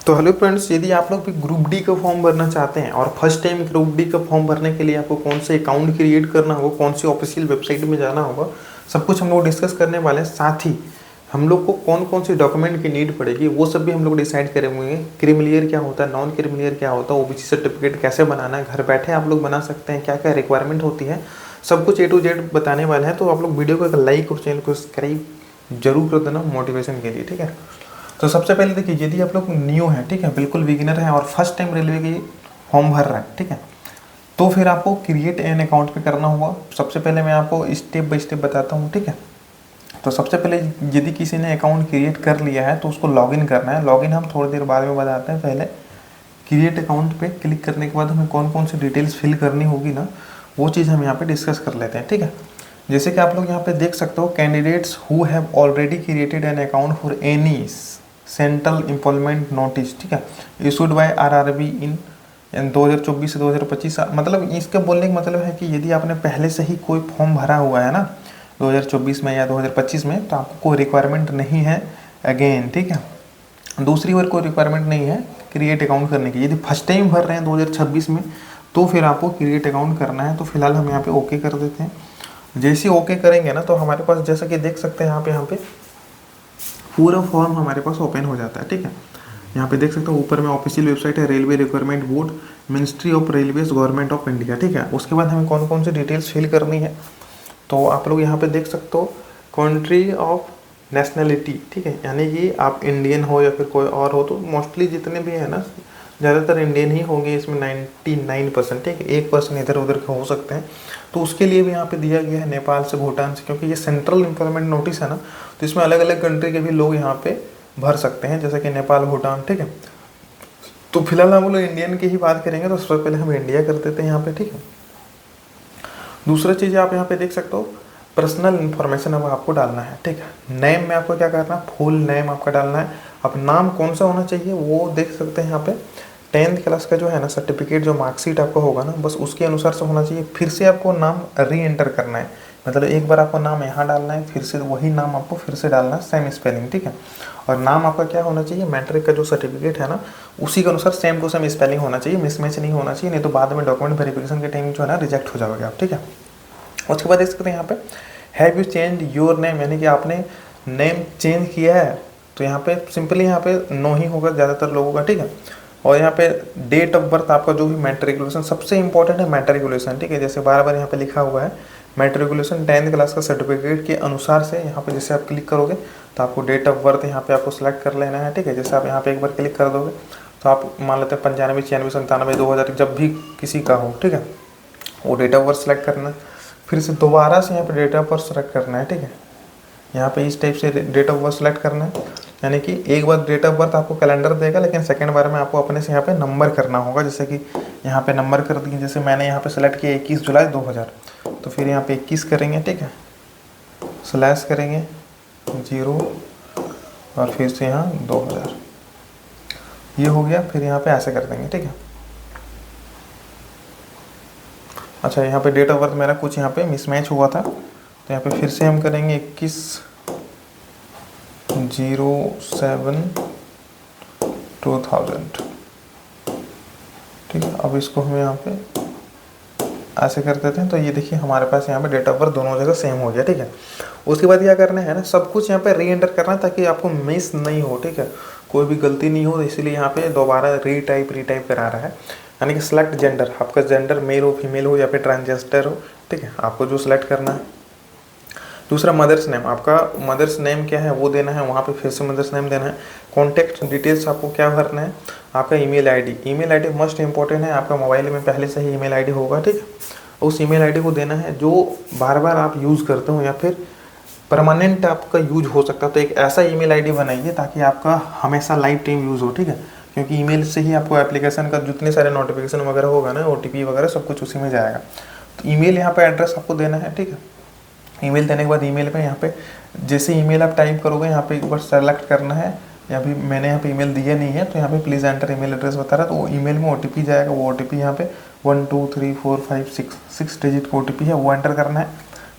तो hello friends, यदि आप लोग भी ग्रुप डी का फॉर्म भरना चाहते हैं और फर्स्ट टाइम ग्रुप डी का फॉर्म भरने के लिए आपको कौन से अकाउंट क्रिएट करना होगा, कौन सी ऑफिशियल वेबसाइट में जाना होगा, सब कुछ हम लोग डिस्कस करने वाले हैं। साथ ही हम लोग को कौन कौन सी डॉक्यूमेंट की नीड पड़ेगी वो सब भी हम लोग डिसाइड करेंगे। क्रीमिलियर क्या होता है, नॉन क्रीमिलियर क्या होता है, ओबीसी सर्टिफिकेट कैसे बनाना है, घर बैठे आप लोग बना सकते हैं, क्या क्या रिक्वायरमेंट होती है, सब कुछ A to Z बताने वाले हैं। तो आप लोग वीडियो को एक लाइक और चैनल को सब्सक्राइब जरूर कर देना मोटिवेशन के लिए, ठीक है। तो सबसे पहले देखिए, यदि आप लोग न्यू हैं, ठीक है, बिल्कुल बिगिनर है और फर्स्ट टाइम रेलवे की फॉर्म भर रहा है, ठीक है, तो फिर आपको क्रिएट एन अकाउंट पे करना होगा। सबसे पहले मैं आपको स्टेप बाय स्टेप बताता हूँ, ठीक है। तो सबसे पहले यदि किसी ने अकाउंट क्रिएट कर लिया है तो उसको लॉगिन करना है। लॉगिन हम थोड़ी देर बाद में बताते हैं। पहले क्रिएट अकाउंट पे क्लिक करने के बाद हमें कौन कौन सी डिटेल्स फिल करनी होगी ना, वो चीज़ हम यहाँ पे डिस्कस कर लेते हैं, ठीक है। जैसे कि आप लोग यहाँ पे देख सकते हो, candidates who have already created an account for any central employment notice, ठीक है, इशूड बाय आरआरबी इन 2024 से 2025। मतलब इसके बोलने का मतलब है कि यदि आपने पहले से ही कोई फॉर्म भरा हुआ है ना 2024 में या 2025 में, तो आपको कोई रिक्वायरमेंट नहीं है अगेन, ठीक है। दूसरी बार कोई रिक्वायरमेंट नहीं है क्रिएट अकाउंट करने की। यदि फर्स्ट टाइम भर रहे हैं 2026 में, तो फिर आपको क्रिएट अकाउंट करना है। तो फिलहाल हम यहाँ पे ओके कर देते हैं। जैसे ओके करेंगे ना, तो हमारे पास जैसा कि देख सकते हैं यहाँ पे पूरा फॉर्म हमारे पास ओपन हो जाता है, ठीक है। यहाँ पे देख सकते हो ऊपर में ऑफिशियल वेबसाइट है, railway requirement board, ministry of railways, government of India, ठीक है। उसके बाद हमें कौन कौन सी डिटेल्स फिल करनी है, तो आप लोग यहाँ पे देख सकते हो कंट्री ऑफ नेशनलिटी, ठीक है, यानी कि आप इंडियन हो या फिर कोई और हो। तो मोस्टली जितने भी है ना, ज़्यादातर इंडियन ही होंगे इसमें 99%, ठीक है। 1% इधर उधर के हो सकते हैं। तो उसके लिए भी यहाँ पे दिया गया है नेपाल से, भूटान से, क्योंकि ये सेंट्रल एम्प्लॉयमेंट नोटिस है ना, तो इसमें अलग अलग कंट्री के भी लोग यहाँ पे भर सकते हैं, जैसे कि नेपाल, भूटान, ठीक है। तो फिलहाल हम लोग इंडियन की ही बात करेंगे, तो सबसे पहले हम इंडिया कर देते हैं यहाँ पे, ठीक है। दूसरा चीज़ आप यहाँ पे देख सकते हो, पर्सनल इन्फॉर्मेशन अब आपको डालना है, ठीक है। नेम में आपको क्या करना है, फुल नेम आपका डालना है। अब नाम कौन सा होना चाहिए वो देख सकते हैं यहाँ पे। 10th क्लास का जो है ना सर्टिफिकेट, जो मार्कशीट आपका होगा ना, बस उसके अनुसार से होना चाहिए। फिर से आपको नाम री एंटर करना है, मतलब एक बार आपको नाम यहाँ डालना है, फिर से वही नाम आपको फिर से डालना है, सेम स्पेलिंग, ठीक है। और नाम आपका क्या होना चाहिए, मैट्रिक का जो सर्टिफिकेट है ना, उसी के अनुसार सेम टू सेम स्पेलिंग होना चाहिए, मिसमैच नहीं होना चाहिए, नहीं तो बाद में डॉक्यूमेंट वेरिफिकेशन के टाइम जो है ना रिजेक्ट हो जाओगे आप, ठीक है। उसके बाद देख सकते हैं यहाँ पे have you change your name, यानी कि आपने नेम चेंज किया है। तो यहाँ पे सिंपली यहाँ पे नो ही होगा ज़्यादातर लोगों का, ठीक है। और यहाँ पे डेट ऑफ बर्थ आपका जो भी मैट्रिकुलेशन, सबसे इंपॉर्टेंट है मैट्रिकुलेशन, ठीक है। जैसे बार बार यहाँ पे लिखा हुआ है मैट्रिकुलेशन 10th क्लास का सर्टिफिकेट के अनुसार से। यहाँ पे जैसे आप क्लिक करोगे तो आपको डेट ऑफ बर्थ यहाँ पे आपको सिलेक्ट कर लेना है, ठीक है। जैसे आप यहाँ पे एक बार क्लिक कर दोगे तो आप मान लेते हैं 95, 96, 97, 2000 जब भी किसी का हो, ठीक है, वो डेट ऑफ बर्थ सेलेक्ट करना है। फिर से दोबारा से यहाँ पे डेट ऑफ बर्थ सेलेक्ट करना है, ठीक है। यहाँ पे इस टाइप से डेट ऑफ बर्थ सेलेक्ट करना है, यानी कि एक बार डेट ऑफ बर्थ आपको कैलेंडर देगा, लेकिन सेकंड बार में आपको अपने से यहाँ पे नंबर करना होगा। जैसे कि यहाँ पे नंबर कर दिए, जैसे मैंने यहाँ पे सेलेक्ट किया 21 जुलाई 2000, तो फिर यहाँ पे 21 करेंगे, ठीक है, स्लैश करेंगे 0 और फिर से यहाँ 2000, ये हो गया। फिर यहाँ पे ऐसे कर देंगे, ठीक है। अच्छा, यहाँ पे डेट ऑफ बर्थ मेरा कुछ यहाँ पे मिसमैच हुआ था, तो यहाँ पे फिर से हम करेंगे 21/07/2000, ठीक है। अब इसको हम यहाँ पे ऐसे कर देते हैं। तो ये देखिए हमारे पास यहाँ पे डेट ऑफ बर्थ दोनों जगह सेम हो गया, ठीक है। उसके बाद क्या करना है ना, सब कुछ यहाँ पे री एंटर करना है ताकि आपको मिस नहीं हो, ठीक है, कोई भी गलती नहीं हो। इसलिए यहाँ पे दोबारा रीटाइप करा रहा है, यानी कि सिलेक्ट जेंडर, आपका जेंडर मेल हो, फीमेल हो या फिर ट्रांसजेंडर हो, ठीक है, आपको जो सिलेक्ट करना है। दूसरा मदर्स नेम, आपका मदर्स नेम क्या है वो देना है, वहाँ पे फिर से मदर्स नेम देना है। कॉन्टैक्ट डिटेल्स आपको क्या भरना है, आपका ईमेल आईडी मस्ट इंपॉर्टेंट है। आपका मोबाइल में पहले से ही ईमेल आईडी होगा, ठीक है, उस ईमेल आईडी को देना है जो बार बार आप यूज़ करते हो या फिर परमानेंट आपका यूज हो सकता है। तो एक ऐसा ईमेल आईडी बनाइए ताकि आपका हमेशा लाइफ टाइम यूज़ हो, ठीक है, क्योंकि ईमेल से ही आपको एप्लीकेशन का जितने सारे नोटिफिकेशन वगैरह होगा ना, OTP वगैरह सब कुछ उसी में जाएगा। तो ईमेल यहाँ पे एड्रेस आपको देना है, ठीक है। ईमेल देने के बाद ईमेल पे यहाँ पे जैसे ईमेल आप टाइप करोगे यहाँ पे एक बार सेलेक्ट करना है। या भी मैंने यहाँ पे ईमेल दिया नहीं है, तो यहाँ पे प्लीज़ एंटर ईमेल एड्रेस बता रहा है, तो वो ईमेल में OTP जाएगा। वो OTP यहाँ पे 1 2 3 4 5 6 डिजिट का OTP है, वो एंटर करना है,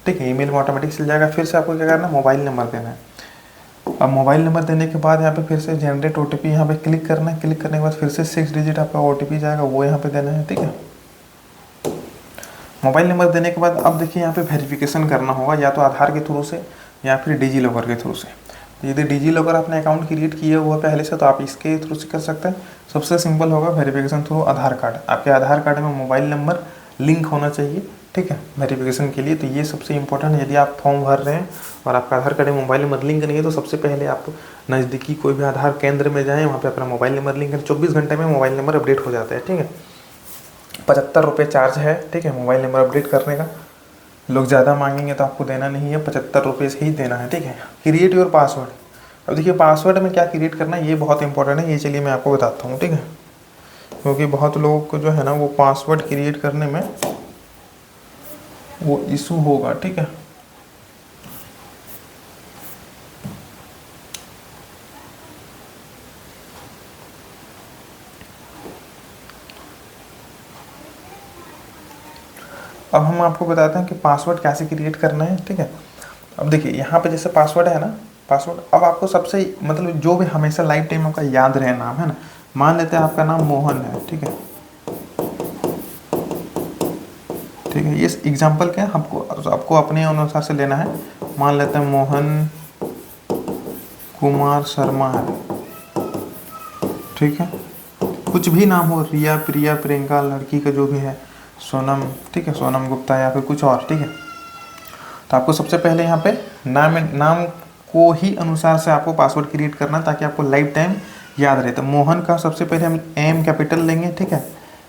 ठीक है। ईमेल में ऑटोमेटिक चल जाएगा। फिर से आपको क्या करना है, मोबाइल नंबर देना है। अब मोबाइल नंबर देने के बाद यहाँ पे फिर से जनरेट OTP यहाँ पे क्लिक करना है। क्लिक करने के बाद फिर से 6 डिजिट आपका OTP जाएगा, वो यहाँ पे देना है। ठीक है, मोबाइल नंबर देने के बाद अब देखिए यहाँ पे वेरिफिकेशन करना होगा, या तो आधार के थ्रू से या फिर डिजी लॉकर के थ्रू से। यदि डिजी लॉकर आपने अकाउंट क्रिएट किया हुआ पहले से तो आप इसके थ्रू से कर सकते हैं। सबसे सिंपल होगा वेरिफिकेशन थ्रू आधार कार्ड। आपके आधार कार्ड में मोबाइल नंबर लिंक होना चाहिए, ठीक है, वेरिफिकेशन के लिए। तो ये सबसे इंपॉर्टेंट है। यदि आप फॉर्म भर रहे हैं और आपका आधार कार्ड में मोबाइल नंबर लिंक नहीं है तो सबसे पहले आप नज़दीकी कोई भी आधार केंद्र में जाएँ, वहाँ पर अपना मोबाइल नंबर लिंक करें। 24 घंटे में मोबाइल नंबर अपडेट हो जाता है। ठीक है, 75 रुपये चार्ज है। ठीक है, मोबाइल नंबर अपडेट करने का। लोग ज़्यादा मांगेंगे तो आपको देना नहीं है, 75 रुपये से ही देना है। ठीक है, क्रिएट योर पासवर्ड। अब देखिए पासवर्ड में क्या क्रिएट करना है ये बहुत इंपॉर्टेंट है। ये चलिए मैं आपको बताता हूँ। ठीक है, क्योंकि बहुत लोगों को जो है ना वो पासवर्ड क्रिएट करने में वो इशू होगा। ठीक है, अब हम आपको बताते हैं कि पासवर्ड कैसे क्रिएट करना है। ठीक है, अब देखिए यहाँ पे जैसे पासवर्ड है ना, पासवर्ड अब आपको सबसे मतलब जो भी हमेशा लाइफ टाइम आपका याद रहे नाम है ना। मान लेते हैं आपका नाम मोहन है। ठीक है, ठीक है, ये एग्जाम्पल क्या है, आपको अपने अनुसार से लेना है। मान लेते हैं मोहन कुमार शर्मा है। ठीक है, कुछ भी नाम हो, रिया, प्रिया, प्रियंका, लड़की का जो भी है, सोनम, ठीक है, सोनम गुप्ता या फिर कुछ और। ठीक है, तो आपको सबसे पहले यहाँ पे नाम को ही अनुसार से आपको पासवर्ड क्रिएट करना ताकि आपको लाइफ टाइम याद रहे। तो मोहन का सबसे पहले हम एम कैपिटल लेंगे। ठीक है,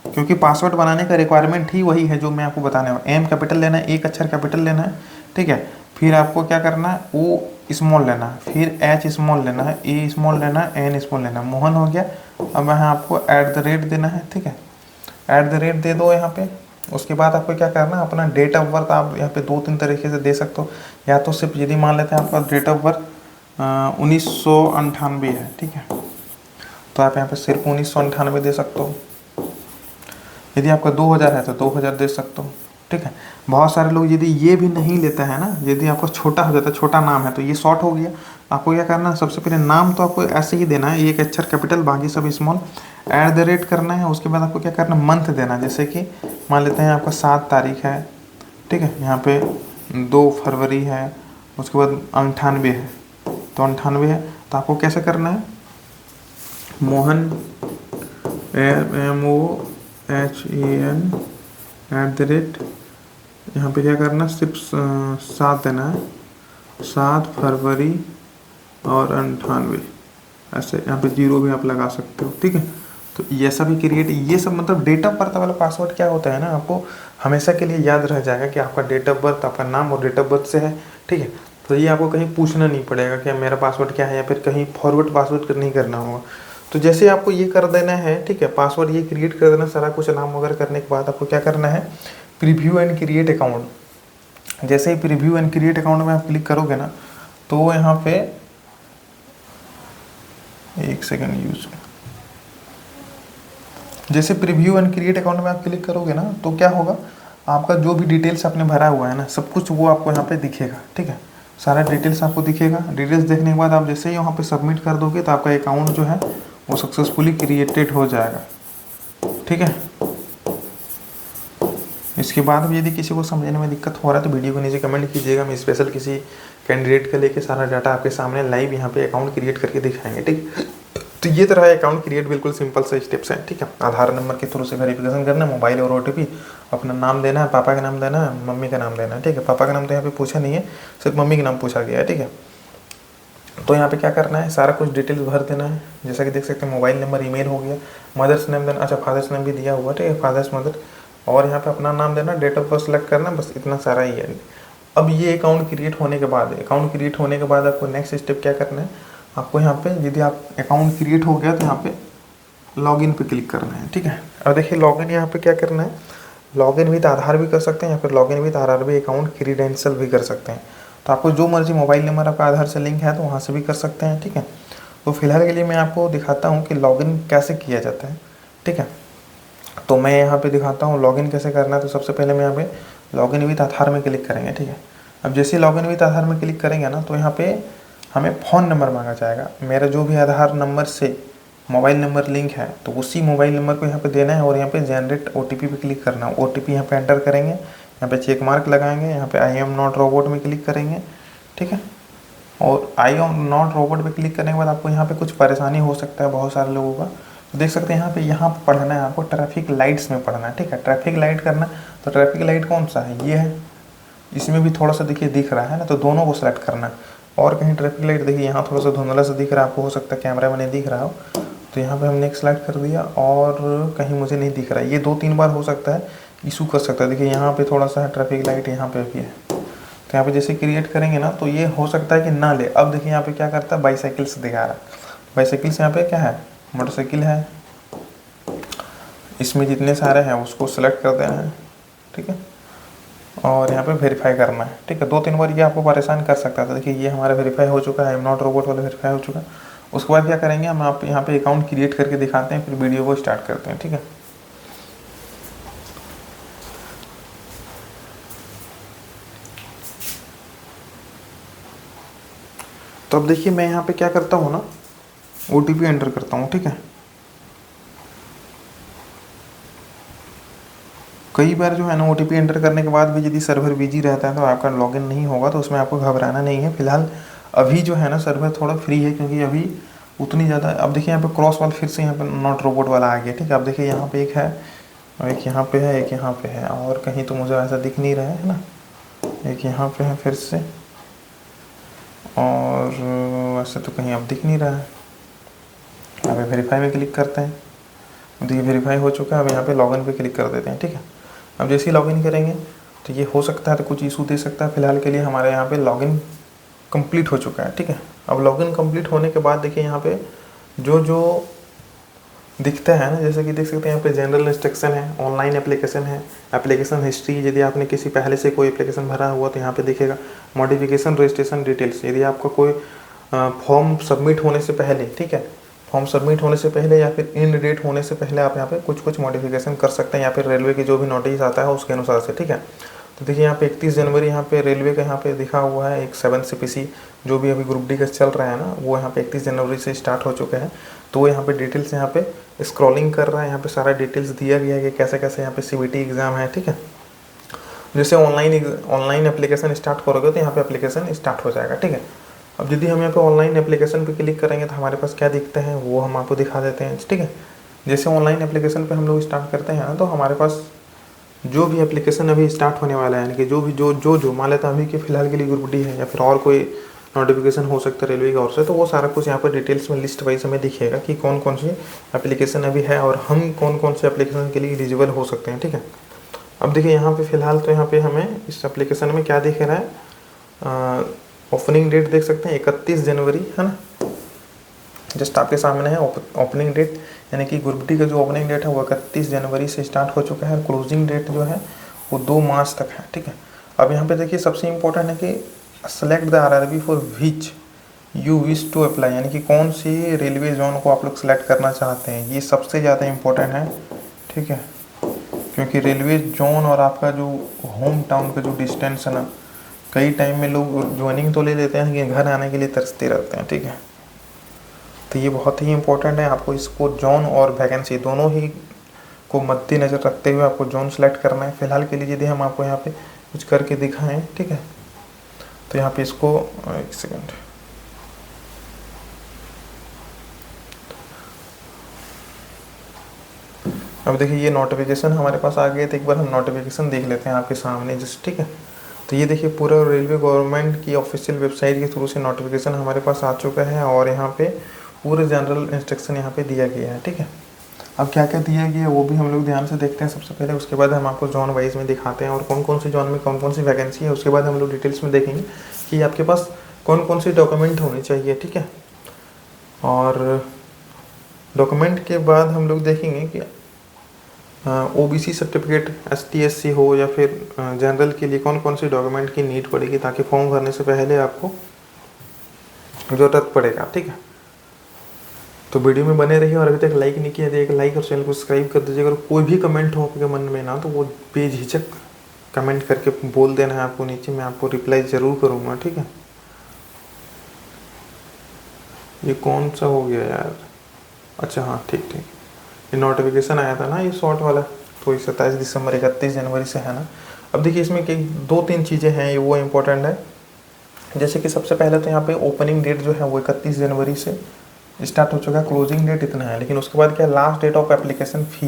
क्योंकि पासवर्ड बनाने का रिक्वायरमेंट ही वही है जो मैं आपको बताने वाला। एम कैपिटल लेना है, एक अक्षर कैपिटल लेना है। ठीक है, फिर आपको क्या करना है, ओ स्मॉल लेना है, फिर एच स्मॉल लेना है, ए स्मॉल लेना है, एन स्मॉल लेना है। मोहन हो गया। अब यहाँ आपको @ देना है। ठीक है, @ दे दो यहाँ पे। उसके बाद आपको क्या करना है, अपना डेट ऑफ बर्थ आप यहाँ पे 2-3 तरीके से दे सकते हो। या तो सिर्फ यदि मान लेते हैं आपका डेट ऑफ बर्थ 1998 है। ठीक है, तो आप यहाँ पे सिर्फ 1998 दे सकते हो। यदि आपका 2000 है तो 2000 दे सकते हो। ठीक है, बहुत सारे लोग यदि ये भी नहीं लेते हैं ना, यदि आपको छोटा हो जाता है, छोटा नाम है तो ये शॉर्ट हो गया। आपको क्या करना है, सबसे पहले नाम तो आपको ऐसे ही देना है, एक अक्षर कैपिटल बाकी सब स्मॉल, @ करना है। उसके बाद आपको क्या करना है, मंथ देना है। जैसे कि मान लेते हैं आपका 7 तारीख है। ठीक है, यहाँ पे 2 फरवरी है, उसके बाद 98 है, तो 98 है। तो आपको कैसे करना है, मोहन MOHEN @ यहाँ पे क्या करना, सिर्फ 7 देना है, 7 फरवरी और 98 ऐसे। यहाँ पे 0 भी आप लगा सकते हो। ठीक है, तो ये सब भी क्रिएट, ये सब मतलब डेट ऑफ बर्थ वाला पासवर्ड क्या होता है ना, आपको हमेशा के लिए याद रह जाएगा कि आपका डेट ऑफ बर्थ आपका नाम और डेट ऑफ बर्थ से है। ठीक है, तो ये आपको कहीं पूछना नहीं पड़ेगा कि मेरा पासवर्ड क्या है, या फिर कहीं फॉरवर्ड पासवर्ड नहीं करना होगा। तो जैसे आपको ये कर देना है, ठीक है, पासवर्ड ये क्रिएट कर देना, सारा कुछ नाम वगैरह करने के बाद आपको क्या करना है, प्रीव्यू एंड क्रिएट अकाउंट। जैसे ही प्रीव्यू एंड क्रिएट अकाउंट में आप क्लिक करोगे ना, तो यहाँ पे एक सेकेंड यूज, जैसे प्रीव्यू एंड क्रिएट अकाउंट में आप क्लिक करोगे ना, तो क्या होगा, आपका जो भी डिटेल्स आपने भरा हुआ है ना, सब कुछ वो आपको यहाँ पे दिखेगा। ठीक है, सारा डिटेल्स आपको दिखेगा। डिटेल्स देखने के बाद आप जैसे ही वहाँ पे सबमिट कर दोगे तो आपका अकाउंट जो है वो सक्सेसफुली क्रिएटेड हो जाएगा। ठीक है, इसके बाद भी यदि किसी को समझने में दिक्कत हो रहा है तो वीडियो को नीचे कमेंट कीजिएगा। मैं स्पेशल किसी कैंडिडेट का लेके सारा डाटा आपके सामने लाइव यहाँ पे अकाउंट क्रिएट करके दिखाएंगे। ठीक, तो ये तरह अकाउंट क्रिएट, बिल्कुल सिंपल से स्टेप्स हैं। ठीक है, आधार नंबर के थ्रू से वेरिफिकेशन करना है, मोबाइल और OTP, अपना नाम देना है, पापा का नाम देना है, मम्मी का नाम देना है। ठीक है, पापा का नाम तो यहाँ पे पूछा नहीं है, सिर्फ मम्मी का नाम पूछा गया है। ठीक है, तो यहाँ पे क्या करना है, सारा कुछ डिटेल्स भर देना है। जैसा कि देख सकते हैं, मोबाइल नंबर, ईमेल हो गया, मदर्स नेम देना, अच्छा फादर्स नेम भी दिया हुआ। ठीक है, फादर्स मदर, और यहाँ पे अपना नाम देना, डेट ऑफ बर्थ सेलेक्ट करना, बस इतना सारा ही है। अब ये अकाउंट क्रिएट होने के बाद आपको नेक्स्ट स्टेप क्या करना है, आपको यहाँ पे यदि आप अकाउंट क्रिएट हो गया तो यहाँ पे लॉगिन पे क्लिक करना है। ठीक है, और देखिए लॉगिन यहाँ पे क्या करना है, लॉगिन विद आधार भी कर सकते हैं या फिर login with RRB account credential भी कर सकते हैं। तो आपको जो मर्जी मोबाइल नंबर आपका आधार से लिंक है तो वहाँ से भी कर सकते हैं। ठीक है, तो फिलहाल के लिए मैं आपको दिखाता हूँ कि लॉगिन कैसे किया जाता है। ठीक है, तो मैं यहाँ पे दिखाता हूँ लॉगिन कैसे करना है। तो सबसे पहले मैं यहाँ पे लॉगिन विद आधार में क्लिक करेंगे। ठीक है, अब जैसे लॉगिन विद आधार में क्लिक करेंगे ना, तो यहाँ पे हमें फ़ोन नंबर मांगा जाएगा। मेरा जो भी आधार नंबर से मोबाइल नंबर लिंक है तो उसी मोबाइल नंबर को यहाँ पे देना है और यहाँ पे जनरेट ओटीपी पे क्लिक करना है। ओटीपी यहाँ पे एंटर करेंगे, यहाँ पे चेक मार्क लगाएंगे, यहाँ पे आई एम नॉट रोबोट में क्लिक करेंगे, ठीक है। और आई एम नॉट रोबोट पे क्लिक करने के बाद आपको यहाँ पे कुछ परेशानी हो सकता है बहुत सारे लोगों का। तो देख सकते हैं यहाँ पे पढ़ना है आपको, ट्रैफिक लाइट्स में पढ़ना है, ठीक है। ट्रैफिक लाइट करना, तो ट्रैफिक लाइट कौन सा है, ये है, इसमें भी थोड़ा सा देखिए दिख रहा है ना, तो दोनों को सेलेक्ट करना है। और कहीं ट्रैफिक लाइट देखिए यहाँ थोड़ा सा धुंधला सा दिख रहा है, आपको हो सकता है कैमरा में नहीं दिख रहा हो, तो यहाँ पे हमने एक सेलेक्ट कर दिया और कहीं मुझे नहीं दिख रहा है, ये 2-3 बार हो सकता है, इशू कर सकता है। देखिए यहाँ पे थोड़ा सा है ट्रैफिक लाइट, यहाँ पे भी है, तो यहाँ पे जैसे क्रिएट करेंगे ना तो ये हो सकता है कि ना ले। अब देखिए यहाँ पे क्या करता है, बाईसाइकिल्स दिखा रहा है, बाईसाइकिल्स यहाँ पे क्या है, मोटरसाइकिल है, इसमें जितने सारे हैं उसको सिलेक्ट कर देना है, ठीक है। और यहाँ पे वेरीफाई करना है, ठीक है। 2-3 बार ये आपको परेशान कर सकता है। तो देखिए ये हमारा वेरीफाई हो चुका है, आई एम नॉट रोबोट वाला वेरीफाई हो चुका है। उसके बाद क्या करेंगे, हम आप यहाँ पे अकाउंट क्रिएट करके दिखाते हैं, फिर वीडियो को स्टार्ट करते हैं, ठीक है। तो अब देखिए मैं यहाँ पे क्या करता हूँ ना, OTP एंटर करता हूँ, ठीक है। कई बार जो है ना OTP एंटर करने के बाद भी यदि सर्वर बिजी रहता है तो आपका लॉगिन नहीं होगा, तो उसमें आपको घबराना नहीं है। फिलहाल अभी जो है ना सर्वर थोड़ा फ्री है, क्योंकि अभी उतनी ज़्यादा। अब देखिए यहाँ पे क्रॉस वाला फिर से यहाँ पे नॉट रोबोट वाला आ गया, ठीक है। अब देखिए यहाँ पे एक है और एक यहाँ पे है, एक यहाँ पे है, और कहीं तो मुझे ऐसा दिख नहीं रहा है ना, एक यहाँ पे है फिर से, और वैसे तो कहीं अब दिख नहीं रहा है। यहाँ पे वेरीफाई में क्लिक करते हैं, देखिए वेरीफाई हो चुका है। अब यहाँ पे लॉगिन पे क्लिक कर देते हैं, ठीक है। अब जैसे ही लॉगिन करेंगे तो ये हो सकता है तो कुछ इशू दे सकता है। फिलहाल के लिए हमारे यहाँ पे लॉगिन कंप्लीट हो चुका है, ठीक है। अब लॉगिन कंप्लीट होने के बाद देखिए यहाँ पे जो जो दिखता है ना, जैसे कि देख सकते हैं यहाँ पे जनरल इंस्ट्रक्शन है, ऑनलाइन एप्लीकेशन है, एप्लीकेशन हिस्ट्री, यदि आपने किसी पहले से कोई एप्लीकेशन भरा हुआ तो यहाँ पे दिखेगा, मॉडिफिकेशन रजिस्ट्रेशन डिटेल्स, यदि आपका कोई फॉर्म सबमिट होने से पहले, ठीक है, फॉर्म सबमिट होने से पहले या फिर इन डेट होने से पहले आप यहाँ पे कुछ मॉडिफिकेशन कर सकते हैं, या फिर रेलवे की जो भी नोटिस आता है उसके अनुसार से, ठीक है। तो देखिए यहाँ पे 31 जनवरी यहाँ पे रेलवे का यहाँ पे दिखा हुआ है, एक 7 CPC जो भी अभी ग्रुप डी का चल रहा है ना, वो यहाँ पे 31 जनवरी से स्टार्ट हो चुके हैं। तो वो यहाँ पे डिटेल्स यहाँ पे स्क्रॉलिंग कर रहा है, यहाँ पे सारा डिटेल्स दिया गया है कि कैसे कैसे यहाँ पे CBT एग्ज़ाम है, ठीक है। जैसे ऑनलाइन एप्लीकेशन स्टार्ट करोगे तो यहाँ पे एप्लीकेशन स्टार्ट हो जाएगा, ठीक है। अब यदि हम यहाँ पे ऑनलाइन एप्लीकेशन पे क्लिक करेंगे तो हमारे पास क्या दिखते हैं वो हम आपको दिखा देते हैं, ठीक है। जैसे ऑनलाइन एप्लीकेशन पे हम लोग स्टार्ट करते हैं तो हमारे पास जो भी एप्लीकेशन अभी स्टार्ट होने वाला है, यानी कि जो भी जो मान लेते हैं अभी कि फ़िलहाल के लिए ग्रुप डी है, या फिर और कोई नोटिफिकेशन हो सकता है रेलवे की ओर से, तो वो सारा कुछ यहाँ पर डिटेल्स में लिस्ट वाइज हमें दिखेगा कि कौन कौन सी एप्लीकेशन अभी है और हम कौन कौन से एप्लीकेशन के लिए एलिजिबल हो सकते हैं, ठीक है। अब देखिए यहाँ पे फ़िलहाल तो यहाँ पे हमें इस एप्लीकेशन में क्या दिख रहा है, ओपनिंग डेट देख सकते हैं 31 जनवरी, है ना, जस्ट आपके सामने है ओपनिंग डेट, यानी कि ग्रुप डी का जो ओपनिंग डेट है वो 31 जनवरी से स्टार्ट हो चुका है। क्लोजिंग डेट जो है वो 2 मार्च तक है, ठीक है। अब यहाँ पे देखिए सबसे इम्पोर्टेंट है कि select the RRB for which you wish to apply, यानी कि कौन सी रेलवे जोन को आप लोग सेलेक्ट करना चाहते हैं, ये सबसे ज़्यादा इम्पोर्टेंट है, ठीक है। क्योंकि रेलवे जोन और आपका जो होम टाउन का जो डिस्टेंस है ना, कई टाइम में लोग ज्वाइनिंग तो ले लेते हैं लेकिन घर आने के लिए तरसते रहते हैं, ठीक है। तो ये बहुत ही इंपॉर्टेंट है, आपको इसको जोन और वैकेंसी दोनों ही को मद्देनज़र रखते हुए आपको जोन सेलेक्ट करना है। फिलहाल के लिए यदि हम आपको यहाँ पे कुछ करके दिखाएं, ठीक है, तो यहाँ पे इसको एक सेकेंड, अब देखिए ये नोटिफिकेशन हमारे पास आ गए, तो एक बार हम नोटिफिकेशन देख लेते हैं आपके सामने जस्ट, ठीक है। तो ये देखिए पूरा रेलवे गवर्नमेंट की ऑफिशियल वेबसाइट के थ्रू से नोटिफिकेशन हमारे पास आ चुका है और यहाँ पे पूरे जनरल इंस्ट्रक्शन यहाँ पे दिया गया है, ठीक है। अब क्या क्या दिया गया है वो भी हम लोग ध्यान से देखते हैं सबसे पहले, उसके बाद हम आपको जोन वाइज में दिखाते हैं और कौन कौन सी जोन में कौन कौन सी वैकेंसी है। उसके बाद हम लोग डिटेल्स में देखेंगे कि आपके पास कौन कौन सी डॉक्यूमेंट होने चाहिए, ठीक है। और डॉक्यूमेंट के बाद हम लोग देखेंगे कि OBC सर्टिफिकेट ST/SC हो या फिर जनरल के लिए कौन कौन सी डॉक्यूमेंट की नीड पड़ेगी, ताकि फॉर्म भरने से पहले आपको ज़रूरत पड़ेगा, ठीक है। तो वीडियो में बने रहिए और अभी तक लाइक नहीं किया तो एक लाइक और चैनल को सब्सक्राइब कर दीजिएगा। अगर कोई भी कमेंट हो आपके मन में ना तो वो बेझिझक कमेंट करके बोल देना है आपको नीचे, मैं आपको रिप्लाई ज़रूर करूँगा, ठीक है। ये कौन सा हो गया यार? अच्छा हाँ ठीक ठीक, ये नोटिफिकेशन आया था ना ये शॉर्ट वाला, तो ये 27 दिसंबर 31 जनवरी से है ना। अब देखिए इसमें कि 2-3 चीज़ें हैं ये वो इम्पोर्टेंट है। जैसे कि सबसे पहले तो यहाँ पे ओपनिंग डेट जो है वो 31 जनवरी से स्टार्ट हो चुका है, क्लोजिंग डेट इतना है। लेकिन उसके बाद क्या, last date of application fee,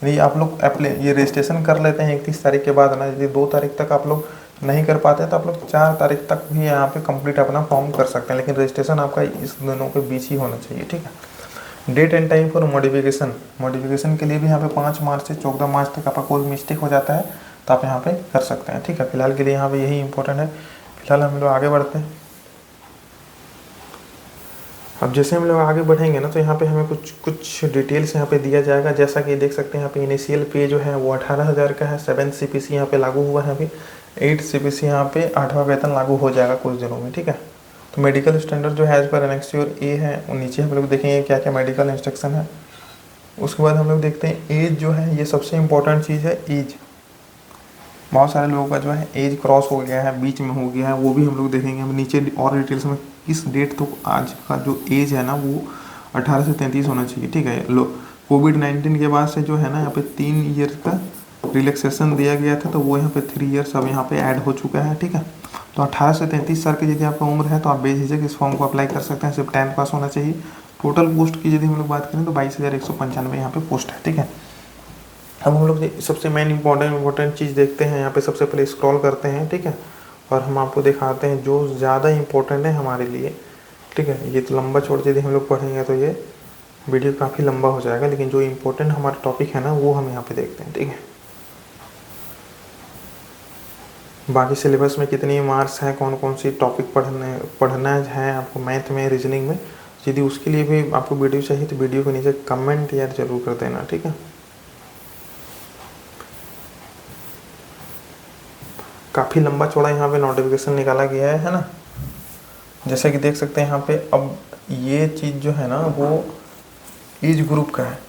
यदि आप लोग ये रजिस्ट्रेशन कर लेते हैं 31 तारीख के बाद ना, यदि 2 तारीख तक आप लोग नहीं कर पाते तो आप लोग 4 तारीख तक भी यहाँ पे कंप्लीट अपना फॉर्म कर सकते हैं, लेकिन रजिस्ट्रेशन आपका इस दिनों के बीच ही होना चाहिए, ठीक है। Date and time for modification के लिए भी यहाँ पे 5 मार्च से 14 मार्च तक आपका कोई मिस्टेक हो जाता है तो आप यहाँ पे कर सकते हैं, ठीक है। फिलहाल के लिए यहाँ पे यही इंपॉर्टेंट है। फिलहाल हम लोग आगे बढ़ते हैं। अब जैसे हम लोग आगे बढ़ेंगे ना तो यहाँ पे हमें कुछ डिटेल्स यहाँ पे दिया जाएगा। जैसा कि देख सकते हैं यहाँ पे इनिशियल पे जो है वो 18,000 का है। 7 CPC यहाँ पे लागू हुआ है अभी। 8 CPC यहाँ पे 8वां वेतन लागू हो जाएगा कुछ दिनों में, ठीक है। तो मेडिकल स्टैंडर्ड जो है एज पर एनेक्स और ए है, और नीचे हम लोग देखेंगे क्या क्या मेडिकल इंस्ट्रक्शन है। उसके बाद हम लोग देखते हैं एज जो है, ये सबसे इम्पोर्टेंट चीज़ है एज। बहुत सारे लोगों का जो है एज क्रॉस हो गया है, बीच में हो गया है, वो भी हम लोग देखेंगे। हम नीचे और डिटेल्स में किस डेट तो आज का जो एज है ना वो 18 से 33 होना चाहिए, ठीक है। कोविड-19 के बाद से जो है ना यहाँ पे 3 ईयर का रिलैक्सेशन दिया गया था, तो वो यहाँ पे 3 ईयर्स अब यहाँ पे ऐड हो चुका है, ठीक है। तो 18 से 33 साल की यदि आपका उम्र है तो आप बेझिझक इस फॉर्म को अप्लाई कर सकते हैं। सिर्फ 10th पास होना चाहिए। टोटल पोस्ट की यदि हम लोग बात करें तो 22,195 यहाँ पे पोस्ट है, ठीक है। अब हम लोग सबसे मेन इम्पोर्टेंट चीज़ देखते हैं। यहाँ पे सबसे पहले स्क्रॉल करते हैं, ठीक है, और हम आपको दिखाते हैं जो ज़्यादा इम्पोर्टेंट है हमारे लिए, ठीक है। ये तो लंबा छोड़ यदि हम लोग पढ़ेंगे तो ये वीडियो काफ़ी लंबा हो जाएगा, लेकिन जो इम्पोर्टेंट हमारा टॉपिक है ना वो हम यहाँ पे देखते हैं, ठीक है। बाकी सिलेबस में कितनी मार्क्स हैं, कौन कौन सी टॉपिक पढ़ना है आपको मैथ में, रीजनिंग में, यदि उसके लिए भी आपको वीडियो चाहिए तो वीडियो के नीचे कमेंट यार जरूर कर देना, ठीक है। काफ़ी लंबा चौड़ा यहाँ पे नोटिफिकेशन निकाला गया है ना। जैसे कि देख सकते हैं यहाँ पे, अब ये चीज़ जो है ना वो एज ग्रुप का है।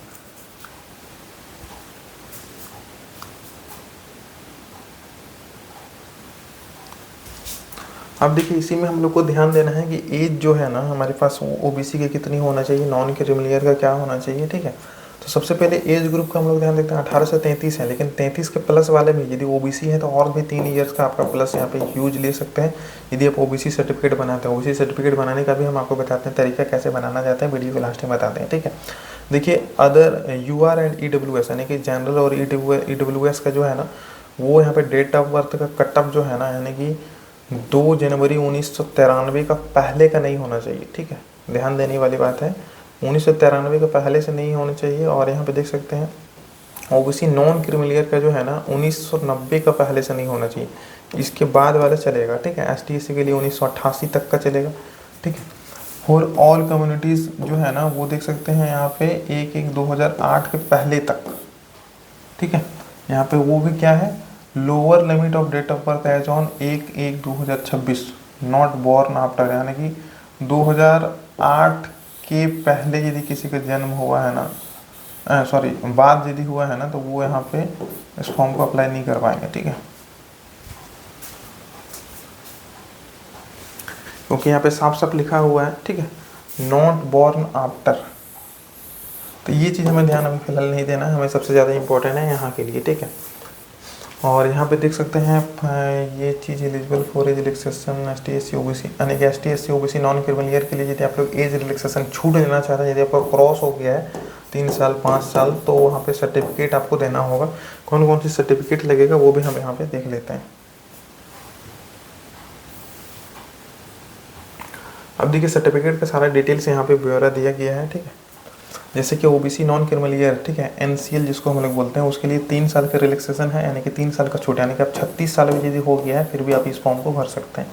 अब देखिए इसी में हम लोग को ध्यान देना है कि एज जो है ना हमारे पास ओबीसी के कितनी होना चाहिए, नॉन क्रीमिलियर का क्या होना चाहिए, ठीक है। तो सबसे पहले एज ग्रुप का हम लोग ध्यान देते हैं। 18 से 33 है, लेकिन 33 के प्लस वाले भी यदि ओबीसी है तो और भी 3 ईयर्स का आपका प्लस यहाँ पे यूज ले सकते हैं यदि आप ओबीसी सर्टिफिकेट बनाते हैं। ओबीसी सर्टिफिकेट बनाने का भी हम आपको बताते हैं तरीका कैसे बनाना जाता है, वीडियो के लास्ट में बताते हैं, ठीक है। देखिए अदर यूआर एंड ईडब्ल्यूएस यानी कि जनरल और ईडब्ल्यूएस का जो है ना वो यहाँ पे डेट ऑफ बर्थ का कटअप जो है ना, यानी कि 2 जनवरी 1993 का पहले का नहीं होना चाहिए, ठीक है। ध्यान देने वाली बात है, 1993 का पहले से नहीं होना चाहिए। और यहाँ पे देख सकते हैं ओबीसी नॉन क्रीमिलियर का जो है ना 1990 का पहले से नहीं होना चाहिए, इसके बाद वाला चलेगा, ठीक है। एसटीएससी के लिए 1988 तक का चलेगा, ठीक है। और ऑल कम्युनिटीज़ जो है ना वो देख सकते हैं यहाँ पे 1/1/2008 के पहले तक, ठीक है। यहाँ पे वो भी क्या है, lower limit of date of birth as on 1/1/2026 not born after, यानी कि 2008 के पहले यदि किसी का जन्म हुआ है ना, सॉरी बाद यदि हुआ है ना, तो वो यहाँ पे इस फॉर्म को अप्लाई नहीं कर पाएंगे, ठीक है। क्योंकि यहाँ पे साफ साफ लिखा हुआ है, ठीक है, नॉट बॉर्न आफ्टर। तो ये चीज़ हमें ध्यान अभी फिलहाल नहीं देना है, हमें सबसे ज़्यादा इंपॉर्टेंट है यहाँ के लिए, ठीक है। और यहाँ पे देख सकते हैं ये चीज़ eligible for age relaxation ST/SC OBC, यानी कि ST/SC OBC नॉन क्रिमिलियर के लिए यदि आप लोग एज रिलैक्सेशन छूट लेना चाह रहे हैं, यदि आपका क्रॉस हो गया है 3 साल 5 साल, तो वहाँ पे सर्टिफिकेट आपको देना होगा। कौन कौन सी सर्टिफिकेट लगेगा वो भी हम यहाँ पे देख लेते हैं। अब देखिए सर्टिफिकेट का सारा डिटेल्स यहाँ पे ब्यौरा दिया गया है, ठीक है। जैसे कि ओबीसी नॉन क्रिमिलियर, ठीक है, NCL जिसको हम लोग बोलते हैं, उसके लिए 3 साल का रिलैक्सेशन है, यानी कि 3 साल का छूट, यानी कि आप 36 साल में यदि हो गया है फिर भी आप इस फॉर्म को भर सकते हैं।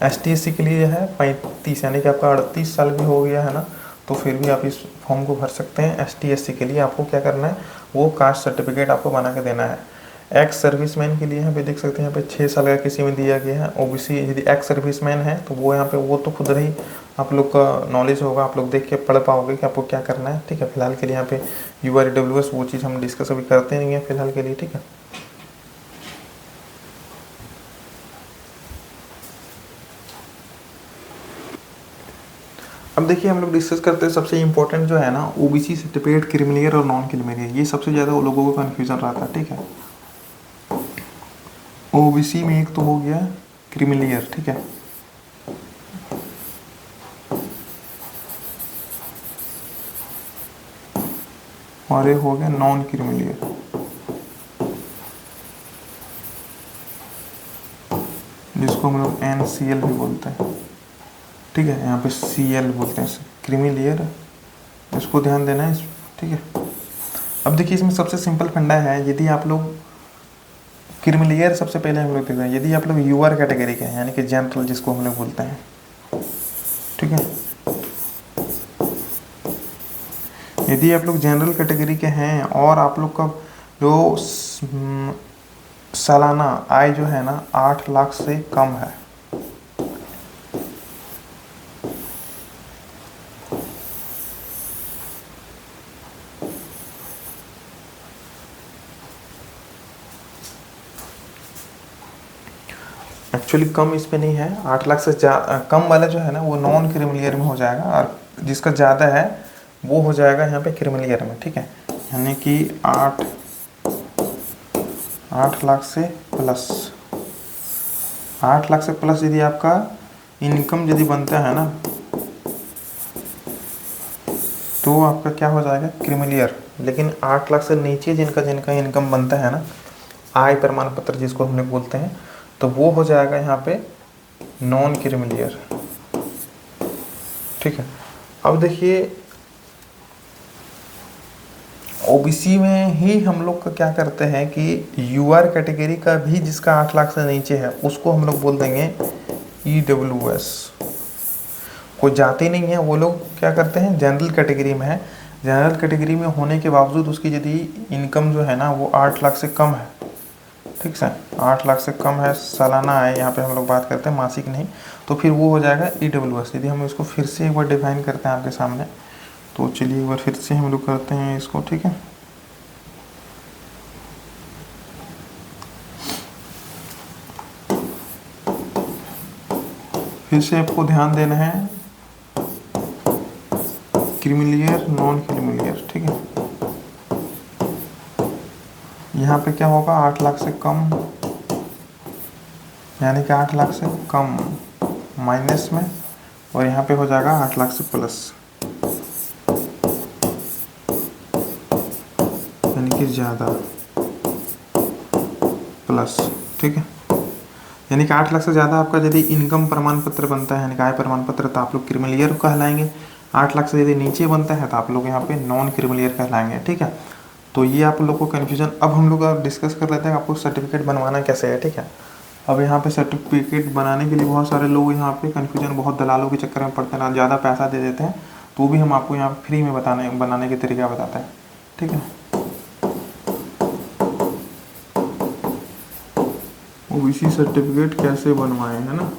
ST/SC के लिए है 35, यानी कि आपका 38 साल भी हो गया है ना, तो फिर भी आप इस फॉर्म को भर सकते हैं। ST/SC के लिए आपको क्या करना है, वो कास्ट सर्टिफिकेट आपको बना के देना है। एक्स सर्विसमैन के लिए यहाँ पे देख सकते हैं यहाँ पे 6 साल का किसी में दिया गया है। ओबीसी यदि एक्स सर्विसमैन है तो वो यहाँ पे वो तो खुद ही आप लोग का नॉलेज होगा, आप लोग देख के पढ़ पाओगे कि आपको क्या करना है, ठीक है। फिलहाल के लिए यहाँ पे UREWS वो चीज़ हम डिस्कस अभी करते नहीं है फिलहाल के लिए, ठीक है। अब देखिए हम लोग डिस्कस करते हैं सबसे इम्पोर्टेंट जो है ना ओबीसी सर्टिफिकेट, क्रीमिलियर और नॉन क्रीमिलियर, ये सबसे ज़्यादा वो लोगों को कन्फ्यूज़न रहता है। ठीक है, ओबीसी में एक तो हो गया क्रीमिलियर, ठीक है, और एक हो गया नॉन क्रीमिलियर, जिसको हम लोग NCL भी बोलते हैं। ठीक है, यहाँ पे CL बोलते हैं क्रीमिलियर, इसको ध्यान देना है। ठीक है, अब देखिए इसमें सबसे सिंपल फंडा है, यदि आप लोग क्रीमिलियर सबसे पहले हम लोग देखते हैं, यदि आप लोग UR कैटेगरी के हैं यानी कि जनरल जिसको हम लोग बोलते हैं। ठीक है, यदि आप लोग जनरल कैटेगरी के हैं और आप लोग का जो सालाना आय जो है ना 8 लाख से कम है, एक्चुअली कम इस पे नहीं है, 8 लाख से कम वाला जो है ना वो नॉन क्रीमिलियर में हो जाएगा, और जिसका ज़्यादा है वो हो जाएगा यहाँ पे क्रीमिलियर में। ठीक है, यानी कि 8 लाख से प्लस, 8 लाख से प्लस यदि आपका इनकम यदि बनता है ना तो आपका क्या हो जाएगा क्रीमिलियर। लेकिन 8 लाख से नीचे जिनका इनकम बनता है ना, आय प्रमाण पत्र जिसको हम लोग बोलते हैं, तो वो हो जाएगा यहाँ पे नॉन क्रीमिलियर। ठीक है, अब देखिए ओबीसी में ही हम लोग का क्या करते हैं कि UR कैटेगरी का भी जिसका 8 लाख से नीचे है उसको हम लोग बोल देंगे EWS। कोई जाति नहीं है, वो लोग क्या करते हैं जनरल कैटेगरी में है, जनरल कैटेगरी में होने के बावजूद उसकी यदि इनकम जो है ना वो 8 लाख से कम है, ठीक है, 8 लाख से कम है सालाना है, यहाँ पे हम लोग बात करते हैं मासिक नहीं, तो फिर वो हो जाएगा EWS। यदि हम इसको फिर से एक बार डिफाइन करते हैं आपके सामने, तो चलिए एक बार फिर से हम लोग करते हैं इसको। ठीक है, फिर से आपको ध्यान देना है क्रीमिलियर नॉन क्रीमिलियर। ठीक है, यहाँ पे क्या होगा 8 लाख से कम, यानी कि 8 लाख से कम माइनस में, और यहाँ पे हो जाएगा 8 लाख से प्लस, यानी कि ज़्यादा प्लस। ठीक है, यानी कि 8 लाख से ज़्यादा आपका यदि इनकम प्रमाण पत्र बनता है यानी कि आय प्रमाण पत्र, तो आप लोग क्रीमिलियर कहलाएंगे। 8 लाख से यदि नीचे बनता है तो आप लोग यहाँ पे नॉन क्रीमिलियर कहलाएंगे। ठीक है, तो ये आप लोग को कन्फ्यूजन। अब हम लोग डिस्कस कर लेते हैं आपको सर्टिफिकेट बनवाना कैसे है। ठीक है, अब यहाँ पे सर्टिफिकेट बनाने के लिए बहुत सारे लोग यहाँ पे कन्फ्यूजन, बहुत दलालों के चक्कर में पड़ते हैं, ज़्यादा पैसा दे देते हैं, तो भी हम आपको यहाँ फ्री में बनाने के तरीका बताते हैं। ठीक है, ओबीसी सर्टिफिकेट कैसे बनवाएं, है ना।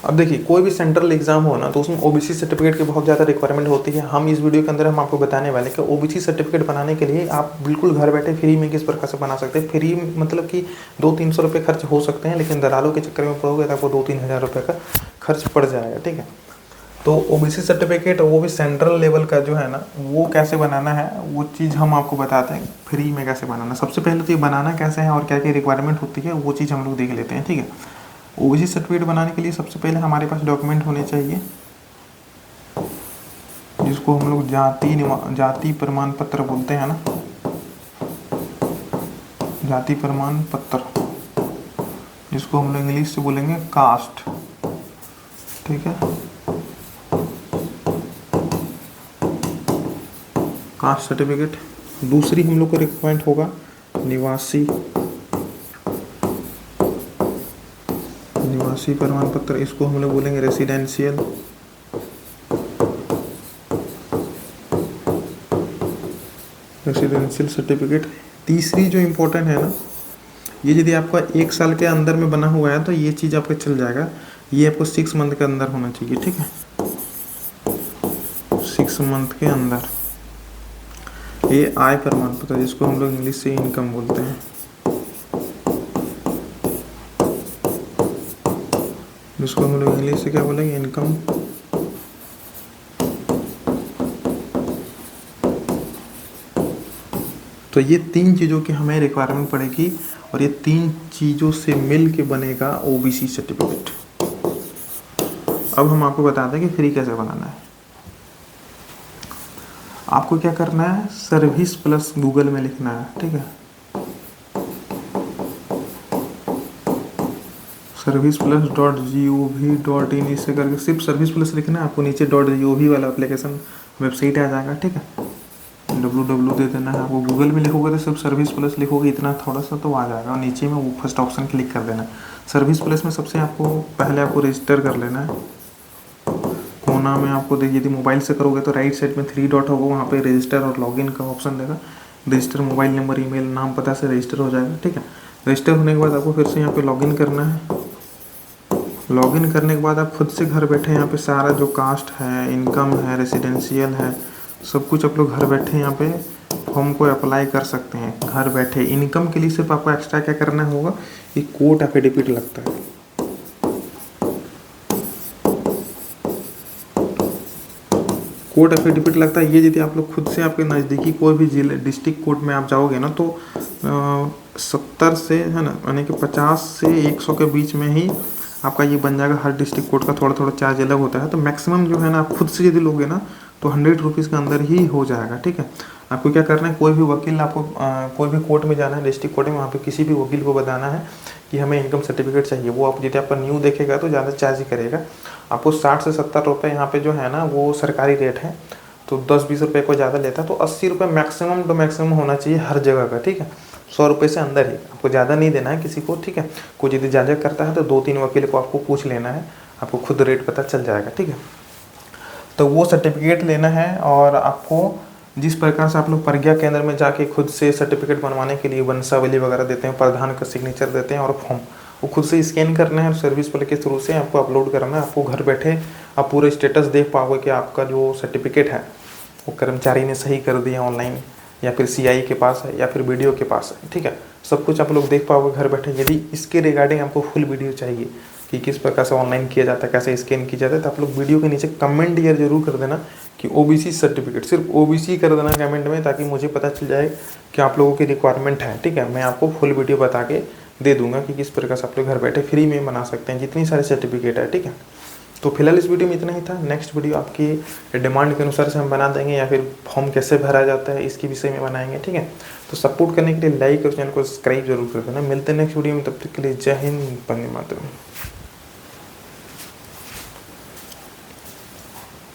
अब देखिए कोई भी सेंट्रल एग्जाम हो ना तो उसमें ओबीसी सर्टिफिकेट की बहुत ज़्यादा रिक्वायरमेंट होती है। हम इस वीडियो के अंदर हम आपको बताने वाले कि ओबीसी सर्टिफिकेट बनाने के लिए आप बिल्कुल घर बैठे फ्री में किस प्रकार से बना सकते हैं। फ्री मतलब कि 200-300 रुपये खर्च हो सकते हैं, लेकिन दलालों के चक्कर में पड़ोगे तो आपको 2-3 हज़ार रुपये का खर्च पड़ जाएगा। ठीक है, तो ओबीसी सर्टिफिकेट वो भी सेंट्रल लेवल का जो है ना वो कैसे बनाना है वो चीज़ हम आपको बताते हैं फ्री में कैसे बनाना। सबसे पहले तो ये बनाना कैसे है और क्या क्या रिक्वायरमेंट होती है वो चीज़ हम लोग देख लेते हैं। ठीक है, ओबीसी सर्टिफिकेट बनाने के लिए सबसे पहले हमारे पास डॉक्यूमेंट होने चाहिए जिसको हम लोग जाति प्रमाण पत्र बोलते हैं ना, जाति प्रमाण पत्र, जिसको हम लोग इंग्लिश से बोलेंगे कास्ट। ठीक है, कास्ट सर्टिफिकेट। दूसरी हम लोग को रिक्वायरमेंट होगा निवासी प्रमाण पत्र, इसको हम लोग बोलेंगे रेसिडेंशियल। सर्टिफिकेट। तीसरी जो इम्पोर्टेंट है ना, ये यदि आपका 1 साल के अंदर में बना हुआ है तो ये चीज़ आपका चल जाएगा, ये आपको 6 मंथ के अंदर होना चाहिए। ठीक है, 6 मंथ के अंदर। ये आय प्रमाण पत्र जिसको हम लोग इंग्लिश से इनकम बोलते हैं, जिसको हम लोग इंग्लिश से क्या बोलेंगे, इनकम। तो ये 3 चीज़ों की हमें रिक्वायरमेंट पड़ेगी और ये 3 चीज़ों से मिल के बनेगा ओबीसी सर्टिफिकेट। अब हम आपको बता दें कि फ्री कैसे बनाना है। आपको क्या करना है, सर्विस प्लस गूगल में लिखना है, ठीक है। सर्विस प्लस .gov.in इससे करके सिर्फ सर्विस प्लस लिखना है आपको, नीचे .gov वाला एप्लीकेशन वेबसाइट आ जाएगा, ठीक है। www दे देना है आपको। गूगल में लिखोगे तो सिर्फ सर्विस प्लस लिखोगे, इतना थोड़ा सा तो आ जाएगा, और नीचे में वो फर्स्ट ऑप्शन क्लिक कर देना। सर्विस प्लस में सबसे आपको पहले आपको रजिस्टर कर लेना है। कोना में आपको देखिए, यदि मोबाइल से करोगे तो राइट साइड में 3 डॉट होगा, वहाँ पे रजिस्टर और लॉगिन का ऑप्शन देगा। रजिस्टर मोबाइल नंबर, ईमेल, नाम, पता से रजिस्टर हो जाएगा, ठीक है। रजिस्टर होने के बाद आपको फिर से यहाँ पे लॉगिन करना है। लॉगिन करने के बाद आप खुद से घर बैठे यहाँ पे सारा जो कास्ट है, इनकम है, रेसिडेंशियल है, सब कुछ आप लोग घर बैठे यहाँ पे फॉर्म को अप्लाई कर सकते हैं घर बैठे। इनकम के लिए सिर्फ आपको एक्स्ट्रा क्या करना होगा, कि कोर्ट एफिडेविट लगता है। कोर्ट एफिडेविट लगता है, ये यदि आप लोग खुद से आपके नज़दीकी कोई भी जिले डिस्ट्रिक्ट कोर्ट में आप जाओगे ना, तो 70 से है ना, यानी कि 50 से 100 के बीच में ही आपका ये बन जाएगा। हर डिस्ट्रिक्ट कोर्ट का थोड़ा थोड़ा चार्ज अलग होता है, तो मैक्सिमम जो है ना, आप खुद से यदि लोगे ना तो 100 रुपीज़ के अंदर ही हो जाएगा, ठीक है। आपको क्या करना है, कोई भी वकील आपको कोई भी कोर्ट में जाना है, डिस्ट्रिक्ट कोर्ट में, वहाँ पे किसी भी वकील को बताना है कि हमें इनकम सर्टिफिकेट चाहिए। वो आप यदि आपका न्यू देखेगा तो ज़्यादा चार्ज ही करेगा आपको। 60 से 70 रुपये यहाँ पे जो है ना, वो सरकारी रेट है, तो 10-20 रुपये को ज़्यादा लेता है। तो 80 रुपये मैक्सिमम टू मैक्सिमम होना चाहिए हर जगह का, ठीक है। 100 रुपये से अंदर ही, आपको ज़्यादा नहीं देना है किसी को, ठीक है। कोई यदि ज़्यादा करता है तो 2-3 वकील को आपको पूछ लेना है, आपको खुद रेट पता चल जाएगा, ठीक है। तो वो सर्टिफिकेट लेना है, और आपको जिस प्रकार से आप लोग प्रज्ञा केंद्र में जाके खुद से सर्टिफिकेट बनवाने के लिए वंशावली वगैरह देते हैं, प्रधान का सिग्नेचर देते हैं, और फॉर्म वो खुद से स्कैन करना है, और सर्विस प्लस के थ्रू से आपको अपलोड करना है। आपको घर बैठे आप पूरा स्टेटस देख पाओगे कि आपका जो सर्टिफिकेट है वो कर्मचारी ने सही कर दिया ऑनलाइन, या फिर सीआई के पास है, या फिर वीडियो के पास है, ठीक है। सब कुछ आप लोग देख पाओगे घर बैठे। यदि इसके रिगार्डिंग आपको फुल वीडियो चाहिए कि किस प्रकार से ऑनलाइन किया जाता है, कैसे स्कैन किया जाता है, तो आप लोग वीडियो के नीचे कमेंट यार जरूर कर देना कि ओबीसी सर्टिफिकेट, सिर्फ ओबीसी कर देना कमेंट में, ताकि मुझे पता चल जाए कि आप लोगों की रिक्वायरमेंट है, ठीक है। मैं आपको फुल वीडियो बता के दे दूंगा कि किस प्रकार से आप लोग घर बैठे फ्री में बना सकते हैं जितनी सारे सर्टिफिकेट है, ठीक है। तो फिलहाल इस वीडियो में इतना ही था। नेक्स्ट वीडियो आपकी डिमांड के अनुसार से हम बना देंगे, या फिर फॉर्म कैसे भरा जाता है इसके विषय में बनाएंगे, ठीक है। तो सपोर्ट करने के लिए लाइक और चैनल को सब्सक्राइब जरूर कर देना। मिलते हैं नेक्स्ट वीडियो में, तब तक के लिए जय हिंद, वंदे मातरम।